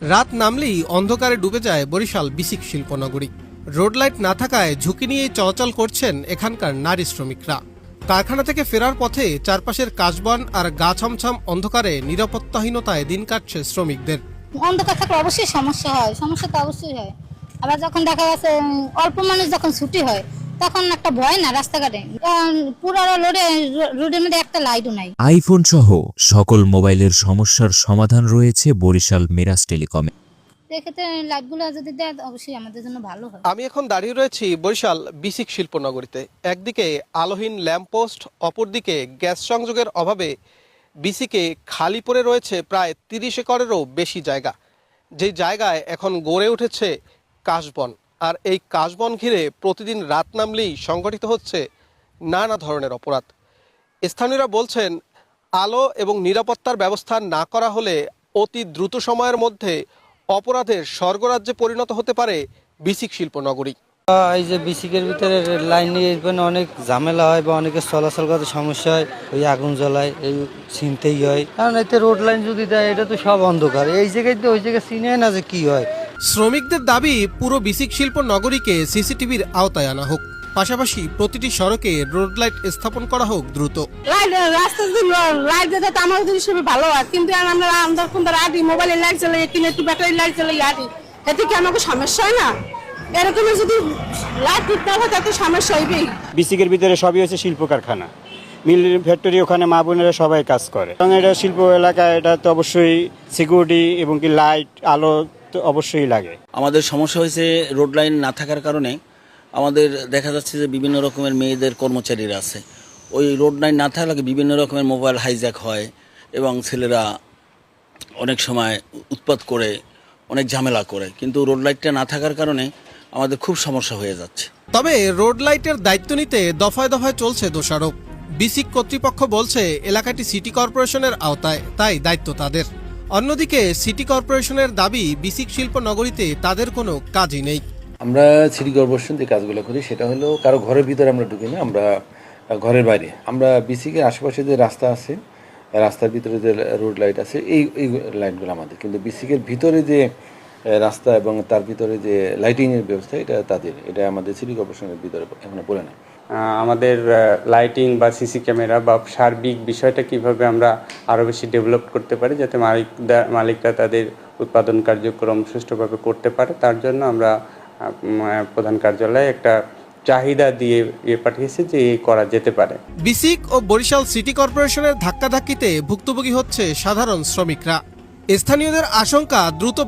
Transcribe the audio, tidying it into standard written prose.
রাত নামলেই অন্ধকারে ডুবে যায় বরিশাল বিসিক শিল্পনগরী। রোড লাইট না থাকায় ঝুঁকি নিয়ে চলাচল করছেন এখানকার নারী শ্রমিকরা। কারখানা থেকে ফেরার পথে চারপাশের কাশবন আর গা ছমছম অন্ধকারে নিরাপত্তাহীনতায় দিন কাটছে শ্রমিকদের। অন্ধকার থাকলে অবশ্যই সমস্যা তো অবশ্যই হয়। আবার যখন দেখা গেছে অল্প মানুষ যখন ছুটি হয় তখন একটা ভয় না রাস্তাঘাটে, পুরো রোডের মধ্যে একটা লাইটও নাই। আইফোন সহ সকল মোবাইলের সমস্যার সমাধান রয়েছে বরিশাল মিরাজ টেলিকমে। এক্ষেত্রে লাইটগুলো যদি দেয় অবশ্যই আমাদের জন্য ভালো হয়। আমি এখন দাঁড়িয়ে রয়েছি বরিশাল বিসিক শিল্পনগরীতে। একদিকে আলোহীন ল্যাম্পপোস্ট, অপরদিকে গ্যাস সংযোগের অভাবে বিসিকে খালি পড়ে রয়েছে প্রায় 30 একরেরও বেশি জায়গা, যেই জায়গায় এখন গড়ে উঠেছে কাশবন। আর এই কাশবন ঘিরে প্রতিদিন রাত নামলেই সংঘটিত হচ্ছে নানা ধরনের অপরাধ। স্থানীয়রা বলছেন, আলো এবং নিরাপত্তার ব্যবস্থা না করা হলে অতি দ্রুত সময়ের মধ্যে অপরাধের স্বর্গরাজ্যে পরিণত হতে পারে বিসিক শিল্পনগরী। এই যে বিসিকের ভিতরে লাইন নিয়ে অনেক ঝামেলা হয় বা অনেকে চলাচল করতে সমস্যা হয়, ওই আগুন জ্বলায়, এই চিনতেই হয়। কারণ এতে রোড লাইন যদি দেয় এটা তো সব অন্ধকার, এই জায়গায় ওই জায়গায় চিনে না যে কি হয়। শ্রমিকদের দাবি পুরো বিসিক শিল্পনগরীকে সিসিটিভির আওতায় আনা হোক, পাশাপাশি প্রতিটি সড়কে রোড লাইট স্থাপন করা হোক দ্রুত। রাস্তা লাইট দিতে তো আমার জন্য খুবই ভালো হয়, কিন্তু আমরা আদি মোবাইলের লাইট জ্বলাই, একটু ব্যাটারি লাইট জ্বলাই আদি, এতে কি আমাকে সমস্যা হয় না? এরকম যদি লাইট ঠিক না হয় তাতে সমস্যা হইবেই। বিসিকের ভিতরে সবই হচ্ছে শিল্প কারখানা, মিল ফ্যাক্টরি, ওখানে মা বোনেরা সবাই কাজ করে। এবং এটা শিল্প এলাকা, এটা তো অবশ্যই সিকিউরিটি এবং কি লাইট আলো তো অবশ্যই লাগে। আমাদের সমস্যা হয়েছে রোড লাইন না থাকার কারণে। আমাদের দেখা যাচ্ছে যে বিভিন্ন রকমের মেয়েদের কর্মচারীরা আছে, ওই রোড লাইন না থাকলে বিভিন্ন রকমের মোবাইল হাইজ্যাক হয় এবং ছেলেরা অনেক সময় উৎপাত করে, অনেক ঝামেলা করে। কিন্তু রোড লাইটটা না থাকার কারণে আমাদের খুব সমস্যা হয়ে যাচ্ছে। তবে রোড লাইটের দায়িত্ব নিতে দফায় দফায় চলছে দোষারোপ। বিসিক কর্তৃপক্ষ বলছে এলাকাটি সিটি কর্পোরেশনের আওতায়, তাই দায়িত্ব তাদের। অন্যদিকে সিটি কর্পোরেশনের দাবি বিসিক শিল্পনগরীতে তাদের কোনো কাজই নেই। আমরা সিটি কর্পোরেশন যে কাজগুলো করি সেটা হলো কারো ঘরের ভিতরে আমরা ঢুকি না, আমরা ঘরের বাইরে। আমরা বিসিকের আশেপাশে যে রাস্তা আছে, রাস্তার ভিতরে যে রোড লাইট আছে, এই লাইটগুলো আমাদের। কিন্তু বিসিকের ভিতরে যে রাস্তা এবং তার ভিতরে যে লাইটিংয়ের ব্যবস্থা, এটা তাদের, এটা আমাদের সিটি কর্পোরেশনের ভিতরে এখনো পড়ে না। আমাদের লাইটিং বা সিসি ক্যামেরা বা সার্বিক বিষয়টা কিভাবে আমরা আরও বেশি ডেভেলপ করতে পারি, যাতে মালিকরা তাদের উৎপাদন কার্যক্রম সুষ্ঠুভাবে করতে পারে, তার জন্য আমরা প্রধান কার্যালয়ে একটা চাহিদা দিয়ে পাঠিয়েছি যে এই করা যেতে পারে। বিসিক ও বরিশাল সিটি কর্পোরেশনের ধাক্কাধাক্কিতে ভুক্তভোগী হচ্ছে সাধারণ শ্রমিকরা। স্থানীয়দের আশঙ্কা দ্রুত